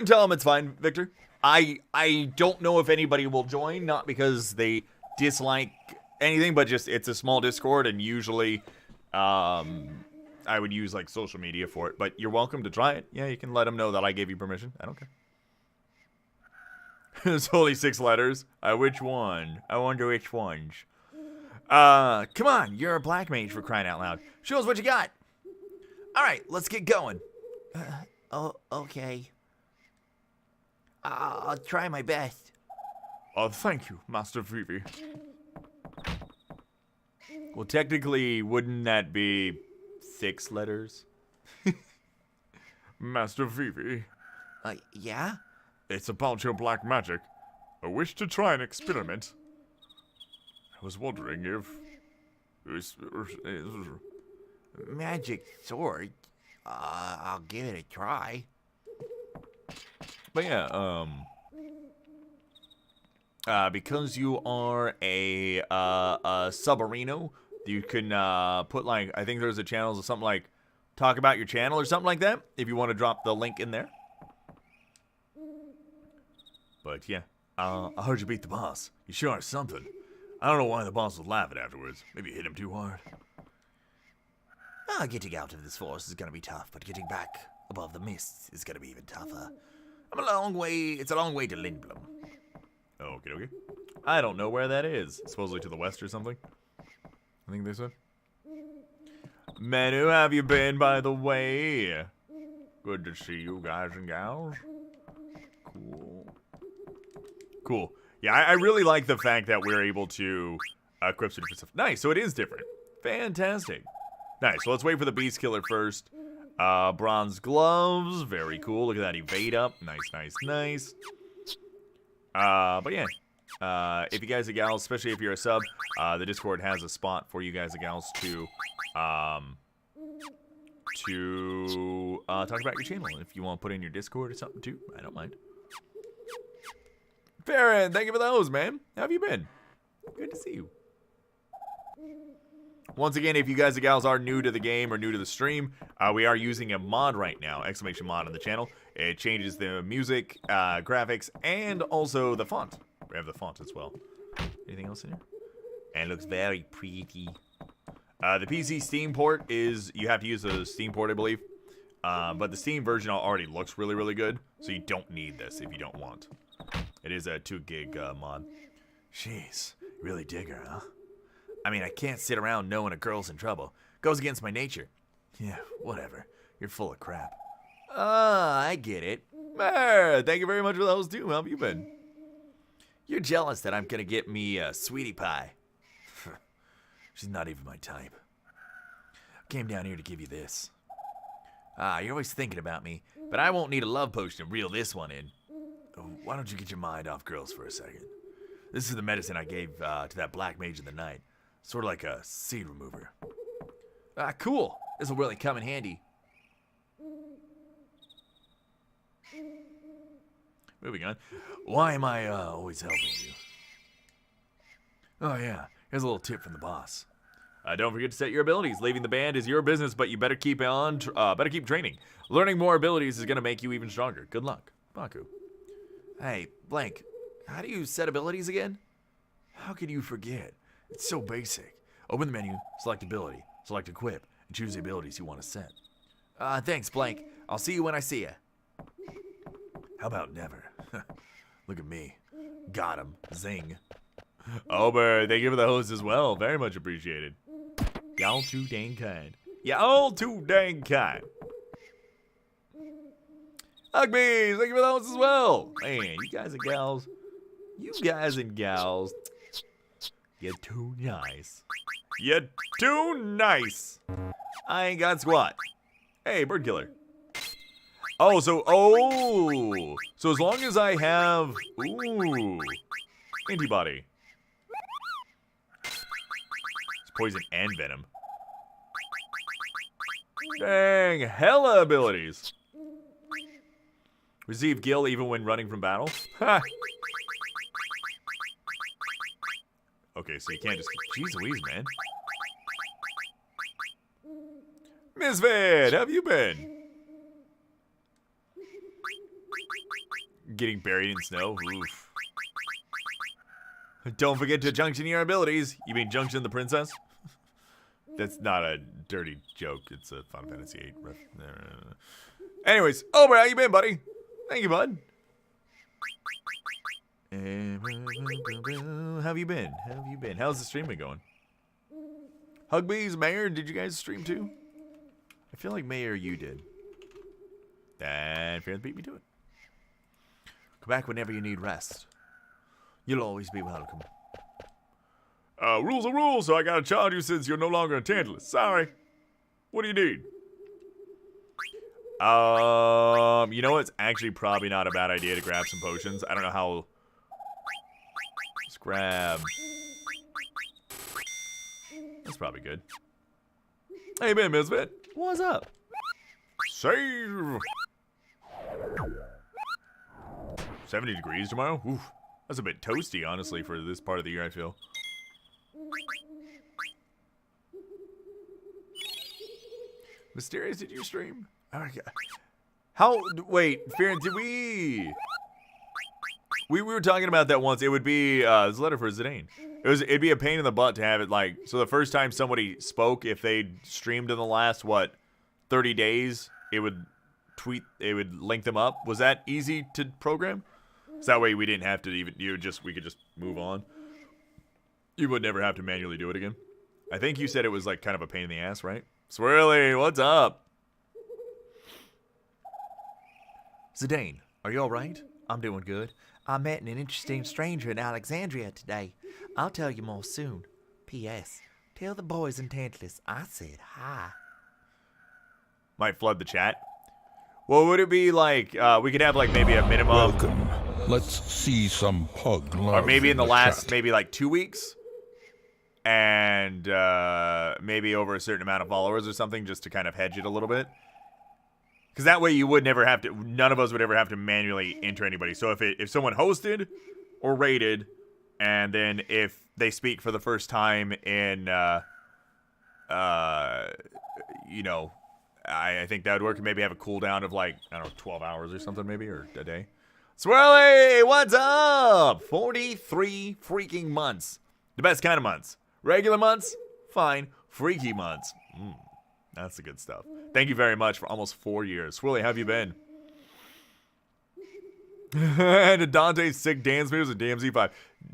Tell them it's fine, Victor. I don't know if anybody will join, not because they dislike anything, but just it's a small Discord, and usually I would use like social media for it. But you're welcome to try it. Yeah, you can let them know that I gave you permission. I don't care. There's only 6 letters. Which one? I wonder which ones. Come on, you're a black mage for crying out loud. Show us what you got. All right, let's get going. Oh, okay. I'll try my best. Thank you, Master Vivi. Well, technically, wouldn't that be 6 letters? Master Vivi. Yeah? It's about your black magic. I wish to try an experiment. I was wondering if... Magic sword? I'll give it a try. But yeah, because you are a subarino, you can put like, I think there's a channel or something like talk about your channel or something like that, if you want to drop the link in there. But yeah, I heard you beat the boss. You sure are something. I don't know why the boss was laughing afterwards. Maybe you hit him too hard. Getting out of this forest is gonna be tough, but getting back above the mists is gonna be even tougher. It's a long way to Lindblom. Okay. I don't know where that is. Supposedly to the west or something. I think they said. Manu, have you been, by the way? Good to see you guys and gals. Cool. Yeah, I really like the fact that we're able to equip some different stuff. Nice, so it is different. Fantastic. Nice, so let's wait for the Beast Killer first. Bronze gloves, very cool. Look at that evade up. Nice. But yeah, if you guys and gals, especially if you're a sub, the Discord has a spot for you guys and gals to talk about your channel. If you want to put in your Discord or something too, I don't mind. Farron, thank you for those, man. How have you been? Good to see you. Once again, if you guys and gals are new to the game or new to the stream, we are using a mod right now, exclamation mod on the channel. It changes the music, graphics, and also the font. We have the font as well. Anything else in here? And it looks very pretty. The PC Steam port is, you have to use the Steam port, I believe. But the Steam version already looks really, really good, so you don't need this if you don't want. It is a 2 gig mod. Jeez, you really dig her, huh? I mean, I can't sit around knowing a girl's in trouble. Goes against my nature. Yeah, whatever. You're full of crap. I get it. Thank you very much for those too. How have you been? You're jealous that I'm gonna get me a sweetie pie. She's not even my type. I came down here to give you this. You're always thinking about me, but I won't need a love potion to reel this one in. Why don't you get your mind off girls for a second? This is the medicine I gave to that black mage in the night. Sort of like a seed remover. Cool. This will really come in handy. Moving on. Why am I always helping you? Oh yeah, here's a little tip from the boss. Don't forget to set your abilities. Leaving the band is your business, but you better keep on. Better keep training. Learning more abilities is gonna make you even stronger. Good luck, Baku. Hey, Blank. How do you set abilities again? How could you forget? It's so basic. Open the menu, select ability, select equip, and choose the abilities you want to set. Thanks, Blank. I'll see you when I see you. How about never? Look at me. Got him. Zing. Ober, thank you for the host as well. Very much appreciated. Y'all too dang kind. Y'all too dang kind. Ugbees, thank you for the host as well. Man, you guys and gals. You're too nice. You're too nice. I ain't got squat. Hey, bird killer. So as long as I have, antibody. It's poison and venom. Dang, hella abilities. Receive Gil even when running from battle. Ha. Okay, so you can't just... Jeez Louise, man. Misfit, how have you been? getting buried in snow. Oof. Don't forget to junction your abilities. You mean junction the princess? That's not a dirty joke. It's a Final Fantasy VIII ref. Anyways, Ober, how you been, buddy? Thank you, bud. How have you been? How have you been? How's the stream been going? Hugbees, Mayor, did you guys stream too? I feel like Mayor, you did. And Fear beat me to it. Come back whenever you need rest. You'll always be welcome. Rules are rules, so I gotta charge you since you're no longer a Tantalus. Sorry. What do you need? You know, it's actually probably not a bad idea to grab some potions. I don't know how. Let's grab. That's probably good. Hey, man, Misfit. What's up? Save. 70 degrees tomorrow? Oof. That's a bit toasty, honestly, for this part of the year, I feel. Mysterious, did you stream? Oh, yeah. How? Wait, Fearon, did we were talking about that once. It would be this letter for Zidane. It'd be a pain in the butt to have it like so. The first time somebody spoke, if they streamed in the last 30 days, it would link them up. Was that easy to program? So that way we didn't have to even we could just move on. You would never have to manually do it again. I think you said it was like kind of a pain in the ass, right? Swirly, what's up? Zidane, are you alright? I'm doing good. I met an interesting stranger in Alexandria today. I'll tell you more soon. P.S. Tell the boys in Tantalus I said hi. Might flood the chat. Well, would it be like, we could have like maybe a minimum. Welcome. Let's see some pug love. Or maybe in the last, chat. maybe like 2 weeks. And maybe over a certain amount of followers or something just to kind of hedge it a little bit. Because that way you would never have to, none of us would ever have to manually enter anybody. So if someone hosted or rated, and then if they speak for the first time in, you know, I think that would work. Maybe have a cooldown of like, I don't know, 12 hours or something maybe, or a day. Swirly, what's up? 43 freaking months. The best kind of months. Regular months, fine. Freaky months. That's the good stuff. Thank you very much for almost 4 years. Swirly, how have you been? And Dante's sick dance moves in DMZ5.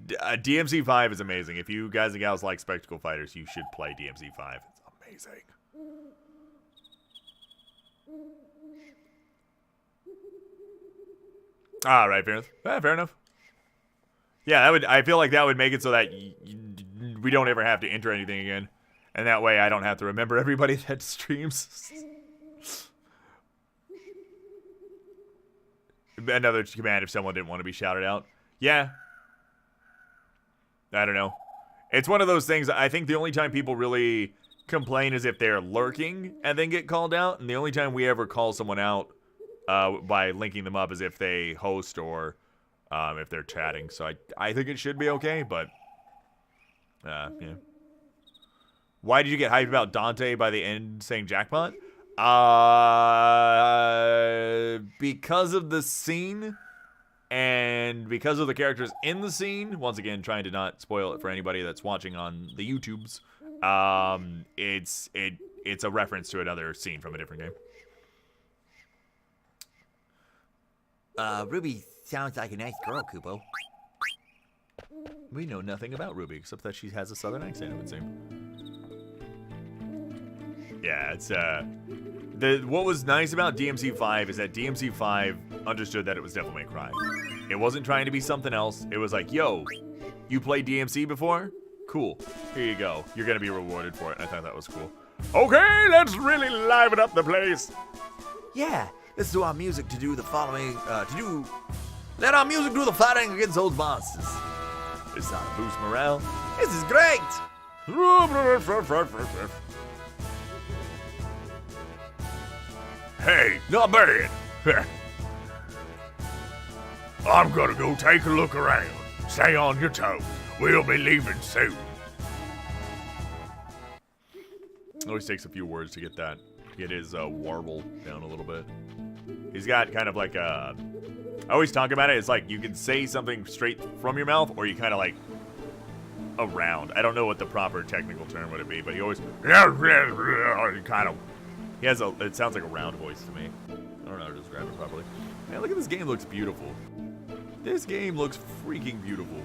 DMZ5 is amazing. If you guys and gals like spectacle fighters, you should play DMZ5. It's amazing. All right, fair enough. Fair enough. Yeah, that would. I feel like that would make it so that we don't ever have to enter anything again, and that way I don't have to remember everybody that streams. Another command if someone didn't want to be shouted out. Yeah. I don't know. It's one of those things. I think the only time people really complain is if they're lurking and then get called out, and the only time we ever call someone out by linking them up is if they host or if they're chatting. So I think it should be okay, but yeah. Why did you get hyped about Dante by the end saying jackpot? Because of the scene and because of the characters in the scene. Once again, trying to not spoil it for anybody that's watching on the YouTubes. It's a reference to another scene from a different game. Ruby sounds like a nice girl, Kubo. We know nothing about Ruby except that she has a southern accent, it would seem. Yeah, it's what was nice about DMC5 is that DMC5 understood that it was Devil May Cry. It wasn't trying to be something else. It was like, yo, you played DMC before? Cool. Here you go. You're gonna be rewarded for it. I thought that was cool. Okay, let's really liven up the place. Yeah, let's do our music to do the following. Let our music do the fighting against those monsters. It's not to boost morale. This is great. Hey, not bad. I'm gonna go take a look around. Stay on your toes. We'll be leaving soon. It always takes a few words to get his warble down a little bit. He's got kind of like a I always talk about it. It's like you can say something straight from your mouth, or you kind of like around. I don't know what the proper technical term would be, but he always kind of. He has a. It sounds like a round voice to me. I don't know how to describe it properly. Man, look at this game. Looks beautiful. This game looks freaking beautiful.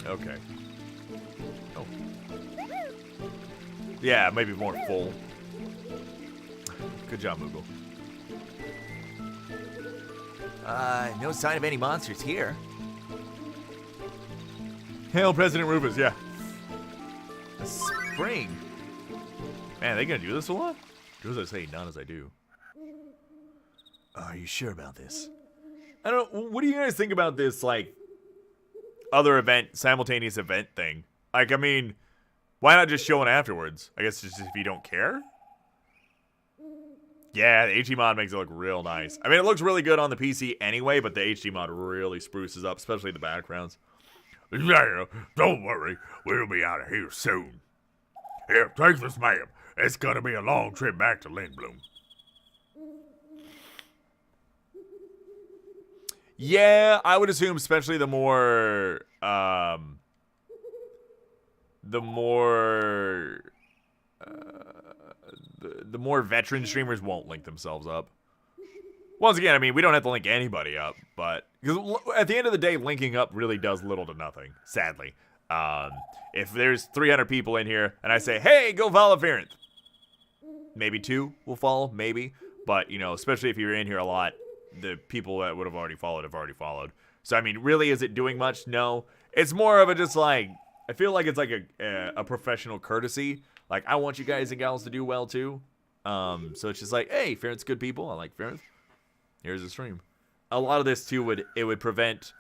Okay. Oh. Yeah, maybe more full. Good job, Moogle. No sign of any monsters here. Hail President Rufus, yeah. A spring. Man, are they gonna do this a lot? Do as I say, not as I do. Are you sure about this? I don't. What do you guys think about this, like, other event, simultaneous event thing? Like, I mean, why not just show it afterwards? I guess just if you don't care. Yeah, the HD mod makes it look real nice. I mean, it looks really good on the PC anyway, but the HD mod really spruces up, especially the backgrounds. Yeah, don't worry. We'll be out of here soon. Here, take this map. It's gonna be a long trip back to Lindblom. Yeah, I would assume, especially the more veteran streamers won't link themselves up. Once again, I mean, we don't have to link anybody up, but because at the end of the day, linking up really does little to nothing, sadly. If there's 300 people in here and I say, hey, go follow Ferenth, maybe 2 will follow, maybe. But, you know, especially if you're in here a lot, the people that would have already followed. So, I mean, really, is it doing much? No. It's more of a just like, I feel like it's like a professional courtesy. Like, I want you guys and gals to do well, too. So it's just like, hey, Ferenth's good people. I like Ferenth. Here's a stream. A lot of this, too, would prevent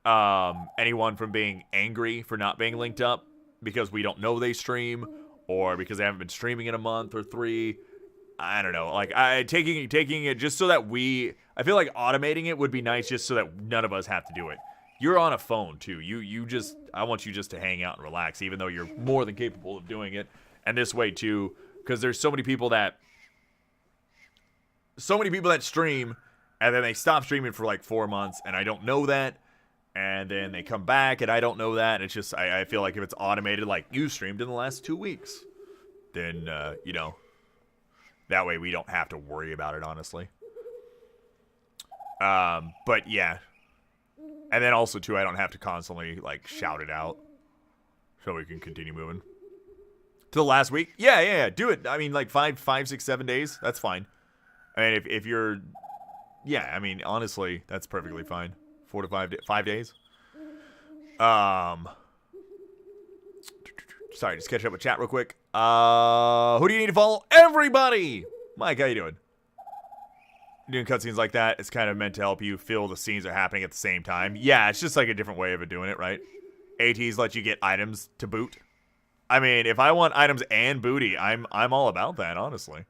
anyone from being angry for not being linked up because we don't know they stream or because they haven't been streaming in a month or 3. I don't know. Like, taking it just so that I feel like automating it would be nice just so that none of us have to do it. You're on a phone, too. I want you just to hang out and relax, even though you're more than capable of doing it. And this way, too, because there's so many people that stream, and then they stop streaming for like 4 months, and I don't know that. And then they come back, and I don't know that. And it's just, I feel like if it's automated, like you streamed in the last 2 weeks, then, you know, that way we don't have to worry about it, honestly. But yeah. And then also, too, I don't have to constantly, like, shout it out. So we can continue moving. To the last week? Yeah. Do it. I mean, like, 5, 6, 7 days. That's fine. I mean, if you're... Yeah, I mean, honestly, that's perfectly fine. 4 to 5 days. Sorry, just catch up with chat real quick. Who do you need to follow? Everybody! Mike, how you doing? Doing cutscenes like that, it's kind of meant to help you feel the scenes are happening at the same time. Yeah, it's just like a different way of doing it, right? ATs let you get items to boot. I mean, if I want items and booty, I'm all about that, honestly.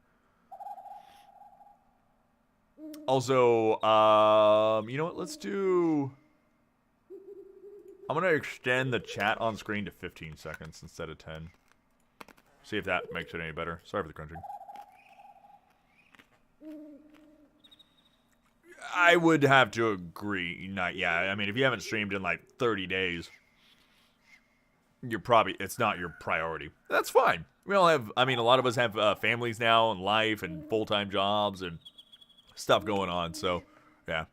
Also, you know what? Let's do... I'm going to extend the chat on screen to 15 seconds instead of 10. See if that makes it any better. Sorry for the crunching. I would have to agree. Yeah, I mean, if you haven't streamed in like 30 days, it's not your priority. That's fine. We all have, I mean, a lot of us have families now and life and full-time jobs and stuff going on, so, yeah.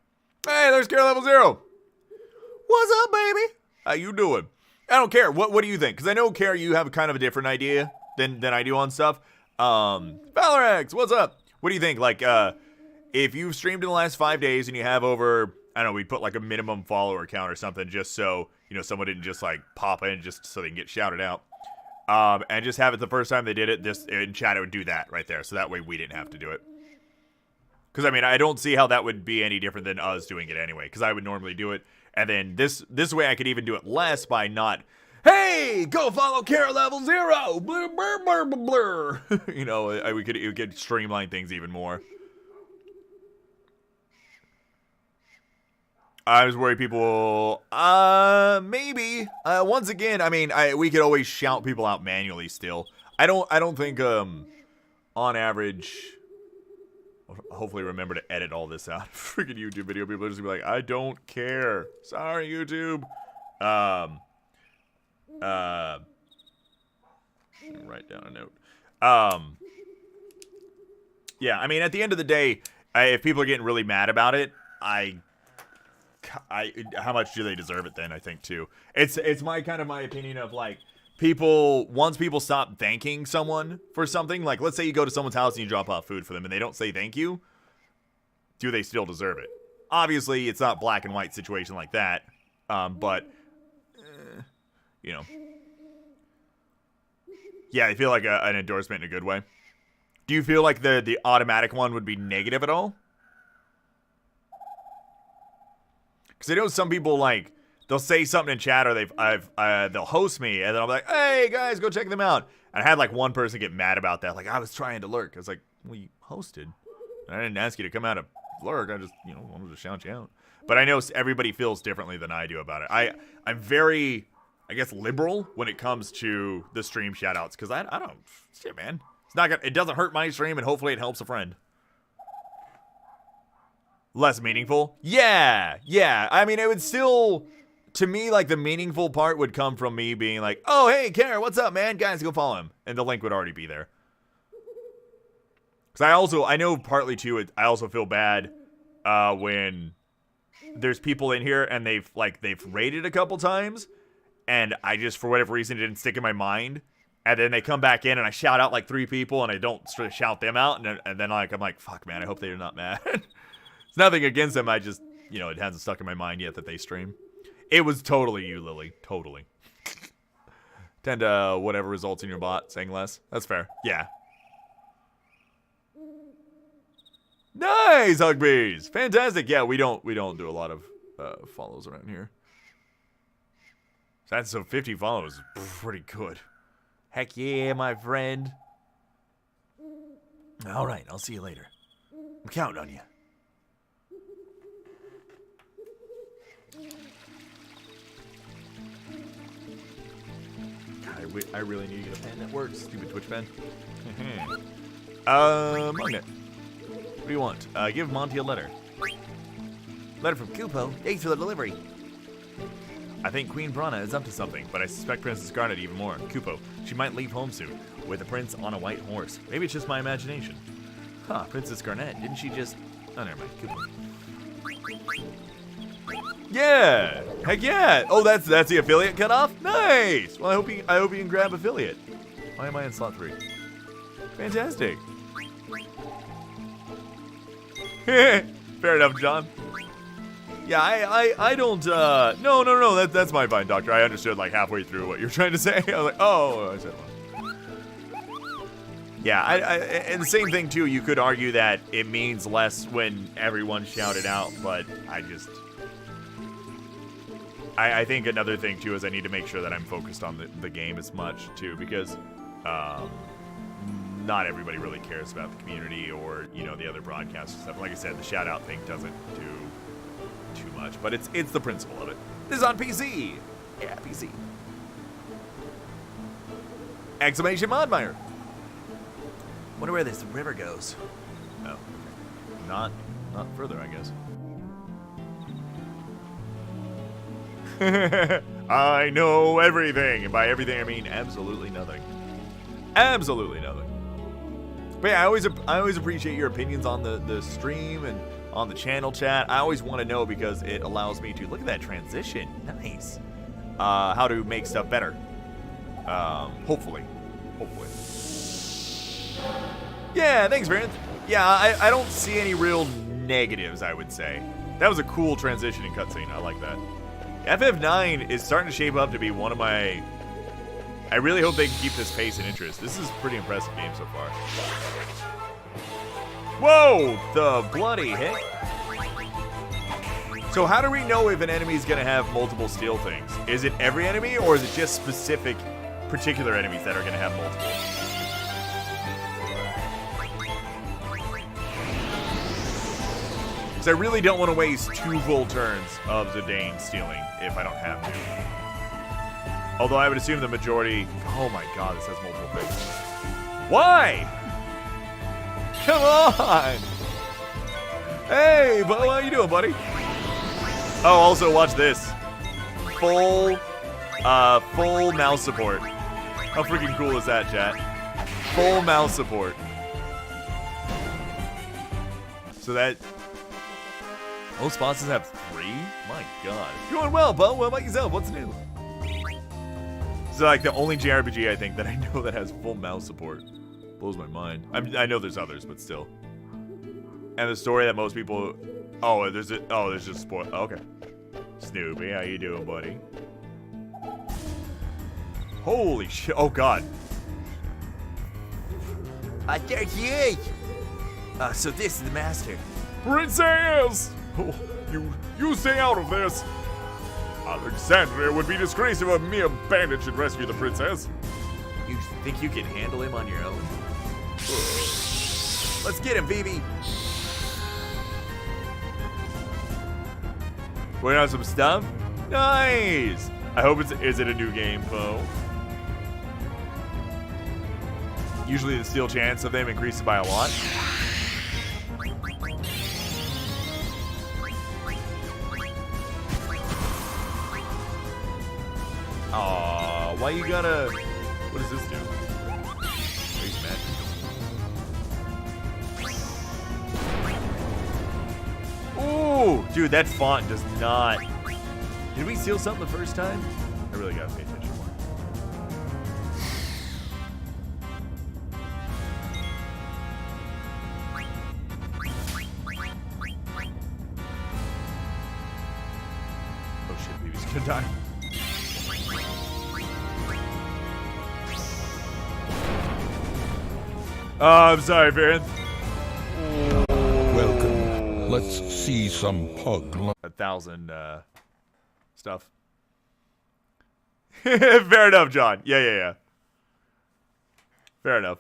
Hey, there's Care Level 0. What's up, baby? How you doing? I don't care. What do you think? Because I know, Care, you have kind of a different idea than I do on stuff. Valorex, what's up? What do you think? Like, if you've streamed in the last 5 days and you have over, I don't know, we'd put like a minimum follower count or something just so, you know, someone didn't just like pop in just so they can get shouted out. And just have it the first time they did it, just in chat it would do that right there. So that way we didn't have to do it. Because, I mean, I don't see how that would be any different than us doing it anyway. Because I would normally do it. And then this way I could even do it less by not, hey, go follow Care Level 0. Blur, blur, blur, blur, blur. You know, it could streamline things even more. I was worried people, maybe. Once again, I mean, we could always shout people out manually still. I don't think, on average, I'll hopefully remember to edit all this out. Freaking YouTube video people are just gonna be like, I don't care. Sorry, YouTube. Write down a note. Yeah, I mean, at the end of the day, if people are getting really mad about it, how much do they deserve it then, I think, too. It's my opinion of, like, once people stop thanking someone for something, like, let's say you go to someone's house and you drop off food for them and they don't say thank you, do they still deserve it? Obviously, it's not black and white situation like that, but, you know. Yeah, I feel like an endorsement in a good way. Do you feel like the automatic one would be negative at all? Because I know some people, like, they'll say something in chat or they'll host me, and then I'll be like, hey, guys, go check them out. And I had, like, one person get mad about that. Like, I was trying to lurk. I was like, well, you hosted. I didn't ask you to come out and lurk. I just, wanted to shout you out. But I know everybody feels differently than I do about it. I'm very, I guess, liberal when it comes to the stream shout-outs. Because I don't, shit, man. It doesn't hurt my stream, and hopefully it helps a friend. Less meaningful? Yeah. I mean, it would still, to me, like, the meaningful part would come from me being like, oh, hey, Karen, what's up, man? Guys, go follow him. And the link would already be there. Because I know partly, too, I also feel bad when there's people in here and they've raided a couple times, and I just, for whatever reason, it didn't stick in my mind. And then they come back in and I shout out like 3 people and I don't sort of shout them out. And then I'm like, fuck, man, I hope they're not mad. It's nothing against them. I just, it hasn't stuck in my mind yet that they stream. It was totally you, Lily. Totally. Tend to whatever results in your bot saying less. That's fair. Yeah. Nice, Hugbees. Fantastic. Yeah, we don't do a lot of follows around here. So 50 follows is pretty good. Heck yeah, my friend. All right, I'll see you later. I'm counting on you. God, I really need to get a pen that works. Stupid Twitch pen. Magnet. What do you want? Give Monty a letter. Letter from Kupo. Thanks for the delivery. I think Queen Brana is up to something, but I suspect Princess Garnet even more. Kupo, she might leave home soon, with the prince on a white horse. Maybe it's just my imagination. Huh, Princess Garnet, didn't she just... Oh, never mind, Kupo. Yeah! Heck yeah! Oh, that's the affiliate cutoff? Nice! Well, I hope you can grab affiliate. Why am I in slot 3? Fantastic. Fair enough, John. Yeah, I don't, no, that's my fine, Doctor. I understood, like, halfway through what you're trying to say. I was like, oh, I said well. Yeah, and the same thing, too, you could argue that it means less when everyone shouted out, but I think another thing, too, is I need to make sure that I'm focused on the game as much, too, because, not everybody really cares about the community or, the other broadcasts and stuff. Like I said, the shout-out thing doesn't do too much, but it's the principle of it. This is on PC. Yeah, PC. Exclamation Modmire. Wonder where this river goes. Oh, not further, I guess. I know everything, and by everything I mean absolutely nothing. Absolutely nothing. But yeah, I always appreciate your opinions on the stream and on the channel chat. I always want to know because it allows me to look at that transition. Nice. How to make stuff better. Hopefully. Yeah, thanks, Variant. Yeah, I don't see any real negatives, I would say. That was a cool transition and cutscene. I like that. FF9 is starting to shape up to be one of my... I really hope they can keep this pace and interest. This is a pretty impressive game so far. Whoa! The bloody heck. So how do we know if an enemy is going to have multiple steel things? Is it every enemy, or is it just particular enemies that are going to have multiple? Because I really don't want to waste 2 full turns of Zidane stealing if I don't have to. Although I would assume the majority... Oh my god, this has multiple things. Why? Come on! Hey, Bo, how you doing, buddy? Oh, also watch this. Full mouse support. How freaking cool is that, chat? Full mouse support. So that... Most sponsors have 3? My god. Doing well, Bo. What about yourself? What's new? So like the only JRPG I think that I know that has full mouse support. Blows my mind. I know there's others, but still. And the story that most people... Oh, there's just spoil... Oh, okay. Snoopy, how you doing, buddy? Holy shit. Oh, God. 38! So this is the master. Princess! Oh, you stay out of this. Alexandria would be disgraced if a mere bandit should rescue the princess. You think you can handle him on your own? Let's get him, Vivi. Waiting on some stuff? Nice! I hope is it a new game, Bo? Usually the steal chance of them increases by a lot. Aw, why you gotta... What does this do? Waste magic. Ooh! Dude, that font does not... Did we steal something the first time? I really gotta pay attention more. Oh shit, baby's gonna die. I'm sorry, Baron. Welcome. Let's see some pug. 1,000 stuff. Fair enough, John. Yeah. Fair enough.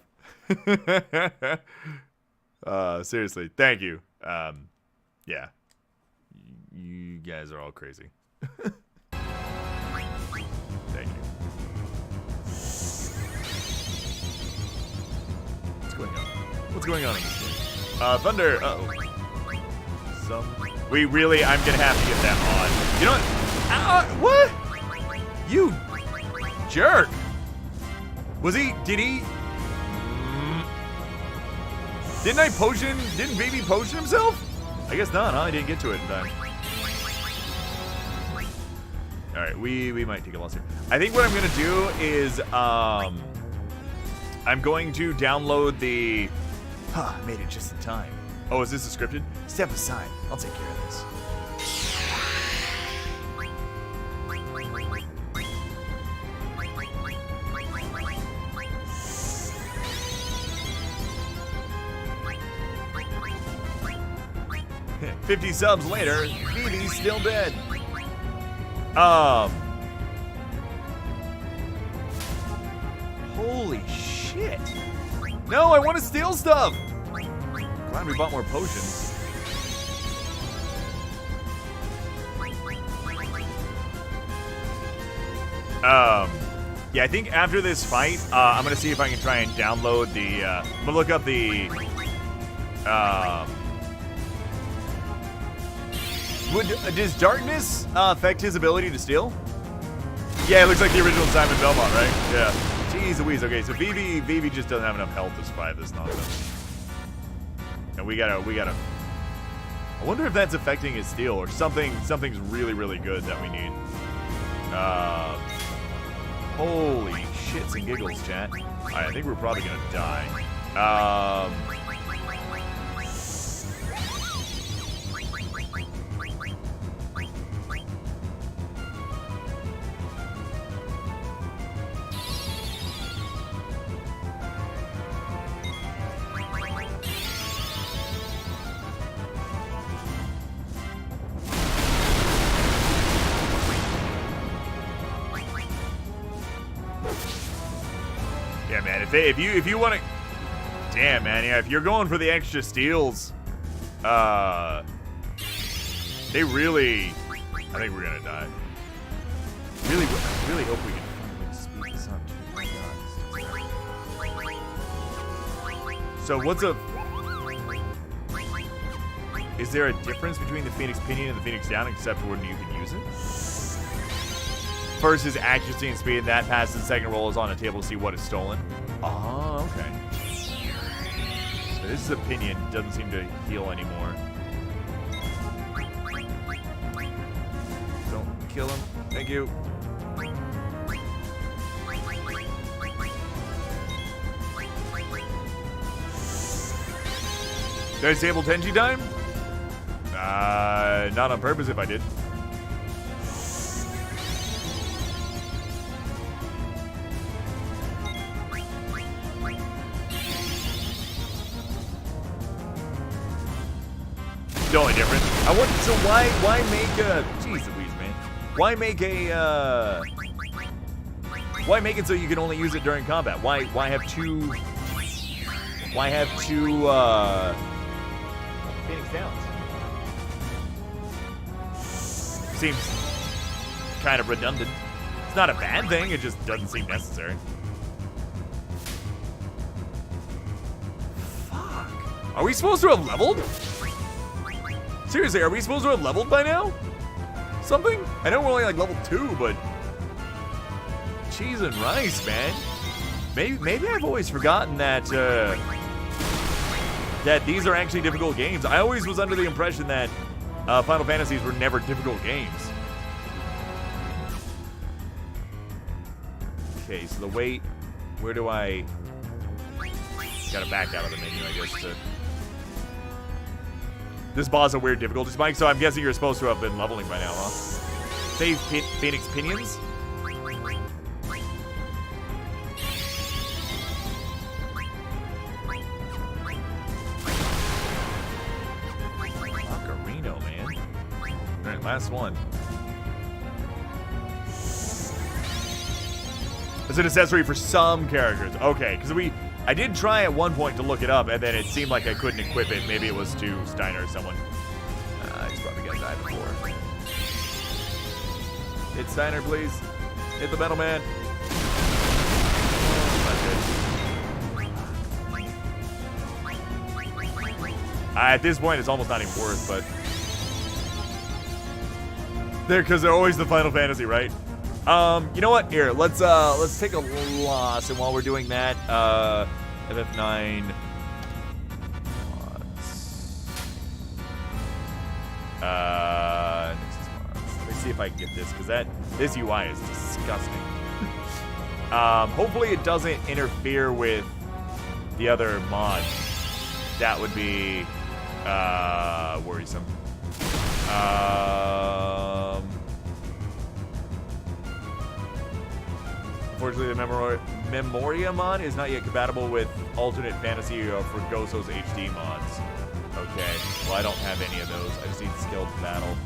Seriously, thank you. Yeah. You guys are all crazy. Thank you. What's going on in this game? Thunder. Uh-oh. I'm gonna have to get that on. You know what? What? You jerk. Did he? Didn't Baby potion himself? I guess not, huh? I didn't get to it in time. Alright, we might take a loss here. I think what I'm gonna do is, I'm going to download the... Huh, I made it just in time. Oh, is this a scripted? Step aside. I'll take care of this. Yeah, 50 subs later, Vivi's still dead. Holy shit. No, I want to steal stuff. Glad we bought more potions. Yeah, I think after this fight, I'm gonna see if I can try and download the, I'm gonna look up the, does darkness affect his ability to steal? Yeah, it looks like the original Simon Belmont, right? Yeah. Jeez Louise. Okay, so Vivi just doesn't have enough health to survive this nonsense. And we gotta. I wonder if that's affecting his steal or something's really, really good that we need. Holy shits and giggles, chat. Alright, I think we're probably gonna die. Yeah, man. If you want to, damn, man. Yeah, if you're going for the extra steals, they really, I think we're gonna die. Really hope we can speed this up. Oh my God. So what's a? Is there a difference between the Phoenix Pinion and the Phoenix Down except for when you can use it? First is accuracy and speed, and that passes. The second roll is on a table to see what is stolen. Oh, okay. So this is a Pinion. Doesn't seem to heal anymore. Don't kill him. Thank you. Did I disable Tenji time? Not on purpose if I did. The only difference. I wonder, so why make a, jeez Louise, man. Why make a, why make it so you can only use it during combat? Why have two, Phoenix Downs? Seems kind of redundant. It's not a bad thing, it just doesn't seem necessary. Fuck. Are we supposed to have leveled? Seriously, are we supposed to have leveled by now? Something? I know we're only like level 2, but cheese and rice, man. Maybe I've always forgotten that that these are actually difficult games. I always was under the impression that Final Fantasies were never difficult games. Okay, so the wait, where do I... Gotta back out of the menu, I guess, to... This boss a weird difficulty spike, so I'm guessing you're supposed to have been leveling by now, huh? Save Phoenix Pinions? Ocarino, man. Alright, last one. It's an accessory for some characters. Okay, because I did try at one point to look it up, and then it seemed like I couldn't equip it. Maybe it was to Steiner or someone. He's probably gonna die before. Hit Steiner, please. Hit the metal man. At this point, it's almost not even worth, but because they're always the Final Fantasy, right? You know what? Here, let's take a loss, and while we're doing that, FF9. Let's see if I can get this, because this UI is disgusting. Hopefully it doesn't interfere with the other mod. That would be worrisome. Unfortunately, the Memoria mod is not yet compatible with alternate fantasy or Forgoso's HD mods. Okay, well I don't have any of those. I just need skilled battle.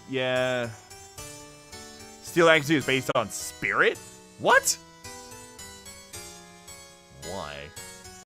Yeah. Steel Accuracy is based on spirit? What? Why?